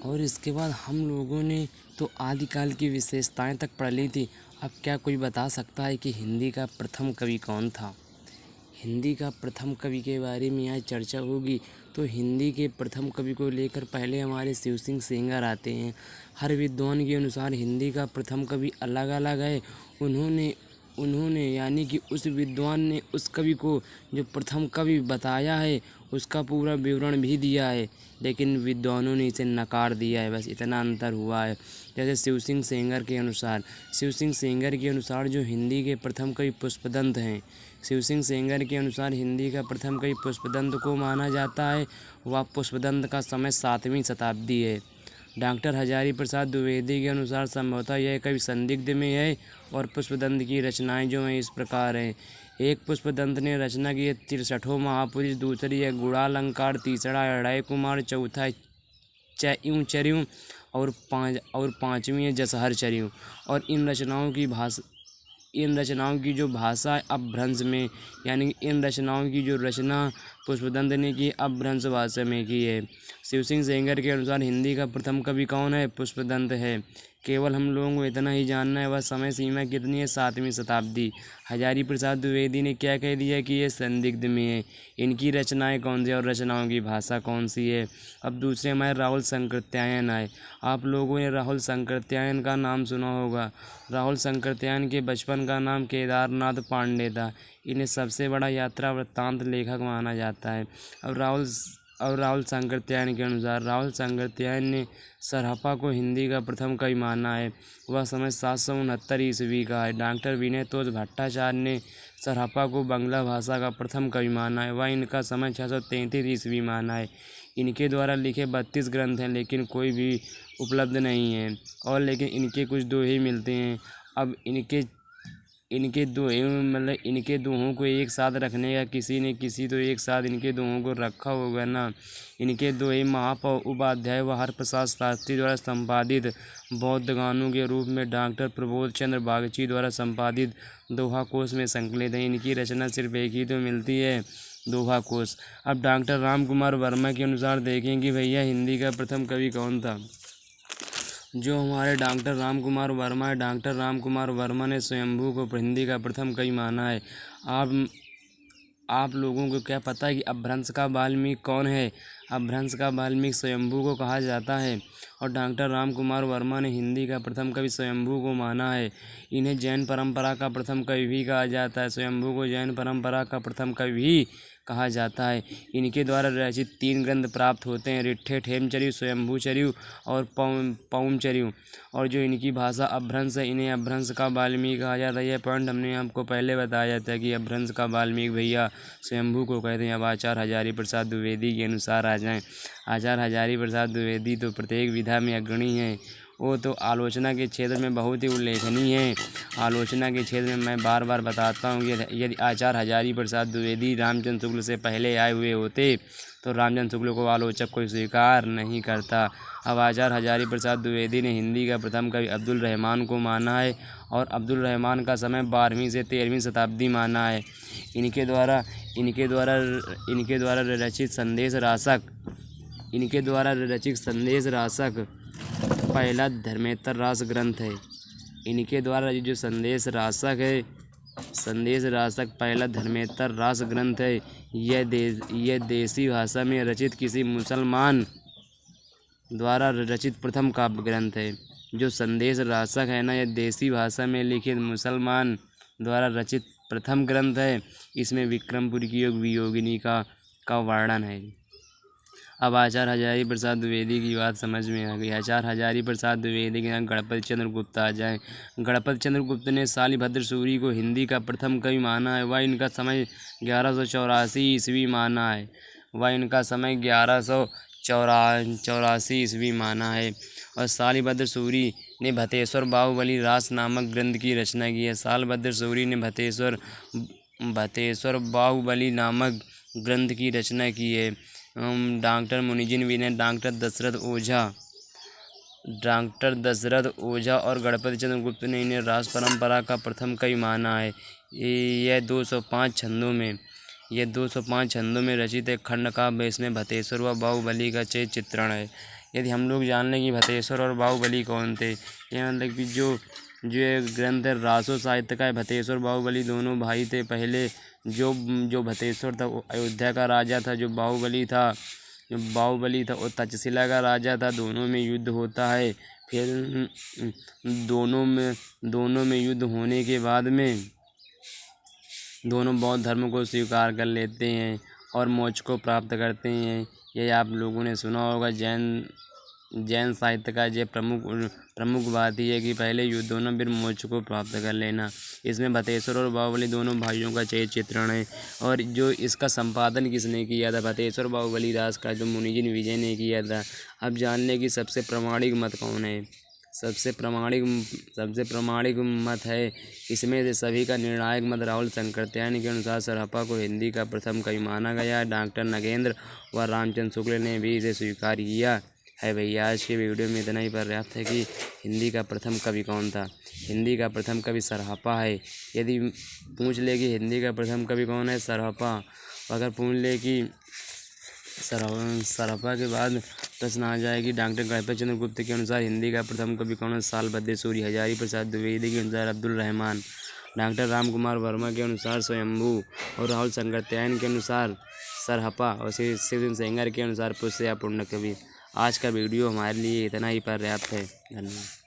और इसके बाद हम लोगों ने तो आदिकाल की विशेषताएं तक पढ़ ली थी। अब क्या कोई बता सकता है कि हिंदी का प्रथम कवि कौन था? हिंदी का प्रथम कवि के बारे में आज चर्चा होगी। तो हिंदी के प्रथम कवि को लेकर पहले हमारे शिव सिंह सेंगर आते हैं। हर विद्वान के अनुसार हिंदी का प्रथम कवि अलग अलग है। उन्होंने उन्होंने यानी कि उस विद्वान ने उस कवि को जो प्रथम कवि बताया है उसका पूरा विवरण भी दिया है, लेकिन विद्वानों ने इसे नकार दिया है। बस इतना अंतर हुआ है। जैसे शिव सिंह सेंगर के अनुसार जो हिंदी के प्रथम कवि पुष्पदंत हैं। शिव सिंह सेंगर के अनुसार हिंदी का प्रथम कवि पुष्पदंत को माना जाता है। वह पुष्पदंत का समय 7वीं शताब्दी है। डॉक्टर हजारी प्रसाद द्विवेदी के अनुसार संभवतः यह कवि संदिग्ध में है और पुष्पदंत की रचनाएं जो हैं इस प्रकार हैं। एक, पुष्पदंत ने रचना की है 63 महापुरुष। दूसरी है गुणालंकार। तीसरा है अड़य कुमार। चौथा है चर्यू और पाँचवीं है जसहर चर्यू। और इन रचनाओं की जो भाषा अपभ्रंश में, यानी इन रचनाओं की जो रचना पुष्पदंत ने की अपभ्रंश भाषा में की है। शिव सिंह सेंगर के अनुसार हिंदी का प्रथम कवि कौन है? पुष्पदंत है। केवल हम लोगों को इतना ही जानना है। वह समय सीमा कितनी है? 7वीं शताब्दी। हजारी प्रसाद द्विवेदी ने क्या कह दिया कि ये संदिग्ध में है। इनकी रचनाएं कौन सी और रचनाओं की भाषा कौन सी है? अब दूसरे हमारे राहुल संकृत्यायन आए। आप लोगों ने राहुल संकृत्यायन का नाम सुना होगा। राहुल संकृत्यायन के बचपन का नाम केदारनाथ पांडे था। इन्हें सबसे बड़ा यात्रा वृत्तांत लेखक माना जाता है। अब राहुल संकृत्यायन के अनुसार राहुल संकृत्यायन ने सरहपा को हिंदी का प्रथम कवि माना है। वह समय 769 ईस्वी का है। डॉक्टर विनय तोष भट्टाचार्य ने सरहपा को बांग्ला भाषा का प्रथम कवि माना है। वह इनका समय 633 ईस्वी माना है। इनके द्वारा लिखे 32 ग्रंथ हैं, लेकिन कोई भी उपलब्ध नहीं है। और लेकिन इनके कुछ दोहे मिलते हैं। अब इनके दोहों को एक साथ रखने का किसी तो एक साथ इनके दोहों को रखा होगा ना। इनके दोहे महापौर उपाध्याय व हरप्रसाद शास्त्री द्वारा संपादित बौद्ध गानों के रूप में डॉक्टर प्रबोध चंद्र बागची द्वारा संपादित दोहा कोश में संकलित है। इनकी रचना सिर्फ एक ही तो मिलती है, दोहा कोश। अब डॉक्टर राम कुमार वर्मा के अनुसार देखें कि भैया हिंदी का प्रथम कवि कौन था। जो हमारे डॉक्टर राम कुमार वर्मा है, डॉक्टर राम कुमार वर्मा ने स्वयंभू को हिंदी का प्रथम कवि माना है। आप लोगों को क्या पता है कि अपभ्रंश का वाल्मीकि कौन है? अपभ्रंश का वाल्मीकि स्वयंभू को कहा जाता है। और डॉक्टर राम कुमार वर्मा ने हिंदी का प्रथम कवि स्वयंभू को माना है। इन्हें जैन परंपरा का प्रथम कवि भी कहा जाता है। स्वयंभू को जैन परंपरा का प्रथम कवि भी कहा जाता है। इनके द्वारा रचित 3 ग्रंथ प्राप्त होते हैं, ऋट्ठे ठेमचर्यु, स्वयंभूचर्यु और पौमचर्यु। और जो इनकी भाषा अपभ्रंश है, इन्हें अपभ्रंश का वाल्मीकि कहा जाता है। यह पॉइंट हमने आपको पहले बताया था कि अपभ्रंश का वाल्मीकि भैया स्वयंभू को कहते हैं। अब आचार्य हजारी प्रसाद द्विवेदी के अनुसार आ जाएँ। आचार्य हजारी प्रसाद द्विवेदी तो प्रत्येक विधा में अग्रणी हैं। वो तो आलोचना के क्षेत्र में बहुत ही उल्लेखनीय है। आलोचना के क्षेत्र में मैं बार बार बताता हूँ कि यदि आचार्य हजारी प्रसाद द्विवेदी रामचंद्र शुक्ल से पहले आए हुए होते तो रामचंद्र शुक्ल को आलोचक कोई स्वीकार नहीं करता। अब आचार्य हजारी प्रसाद द्विवेदी ने हिंदी का प्रथम कवि अब्दुल रहमान को माना है और अब्दुल रहमान का समय 12वीं से 13वीं शताब्दी माना है। इनके द्वारा रचित संदेश रासक पहला धर्मेतर रास ग्रंथ है। इनके द्वारा जो संदेश रासक पहला धर्मेतर रास ग्रंथ है। यह देसी भाषा में रचित किसी मुसलमान द्वारा रचित प्रथम काव्य ग्रंथ है। जो संदेश रासक है ना, यह देसी भाषा में लिखित मुसलमान द्वारा रचित प्रथम ग्रंथ है। इसमें विक्रमपुर की योग वियोगिनी का वर्णन है। अब आचार्य हजारी प्रसाद द्विवेदी की बात समझ में आ गई। आचार्य हजारी प्रसाद द्विवेदी के यहाँ गणपति चंद्र गुप्त आ जाए। गणपति चंद्र गुप्त ने शालिभद्र सूरी को हिंदी का प्रथम कवि माना है। वह इनका समय 1184 ईस्वी माना है। और शालिभद्र सूरी ने भतेश्वर बाहुबली रास नामक ग्रंथ की रचना की है। शालिभद्र सूरी ने भतेश्वर बाहुबली नामक ग्रंथ की रचना की है। डॉक्टर मुनिजिन विनय, डॉक्टर दशरथ ओझा और गणपति चंद्र गुप्त ने इन्हें रास परंपरा का प्रथम कवि माना है। यह 205 छंदों में रचित एक खंड काव्य। इसमें भतेश्वर व बाहुबली का चित्रण है। यदि हम लोग जान लें कि भतेश्वर और बाहुबली कौन थे, ये मतलब कि जो ये ग्रंथ है रासो साहित्य का है। भतेश्वर बाहुबली दोनों भाई थे। पहले जो भतेश्वर था वो अयोध्या का राजा था, जो बाहुबली था वो तक्षशिला का राजा था। दोनों में युद्ध होता है। फिर दोनों में युद्ध होने के बाद में दोनों बौद्ध धर्म को स्वीकार कर लेते हैं और मोक्ष को प्राप्त करते हैं। ये आप लोगों ने सुना होगा। जैन साहित्य का ये प्रमुख बात ही है कि पहले युद्ध होना फिर मोक्ष को प्राप्त कर लेना। इसमें भतेश्वर और बाहुबली दोनों भाइयों का चित्रण है। और जो इसका संपादन किसने किया था, भतेश्वर बाहुबली दास का जो मुनिजिन विजय ने किया था। अब जानने की सबसे प्रामाणिक मत कौन है। सबसे प्रामाणिक मत है इसमें से सभी का निर्णायक मत राहुल शंकरत्यायन के अनुसार सरहप्पा को हिंदी का प्रथम कवि माना गया। डॉक्टर नगेंद्र व रामचंद्र शुक्ल ने भी इसे स्वीकार किया है। भैया आज की वीडियो में इतना ही पर्याप्त है कि हिंदी का प्रथम कवि कौन था। हिंदी का प्रथम कवि सरहप्पा है। यदि पूछ ले कि हिंदी का प्रथम कवि कौन है, सरहप्पा। अगर पूछ ले कि सरहप्पा के बाद प्रश्न आ जाए कि डॉक्टर गणपत चंद्र गुप्त के अनुसार हिंदी का प्रथम कवि कौन है, साल बद्रेश्वरी। हजारी प्रसाद द्विवेदी के अनुसार अब्दुल रहमान। डॉक्टर राम कुमार वर्मा के अनुसार स्वयंभू। और राहुल शंकरत्यायन के अनुसार सरहप्पा। और शिव सेंगर के अनुसार पुष्य या पूर्ण कवि। आज का वीडियो हमारे लिए इतना ही पर्याप्त है। धन्यवाद।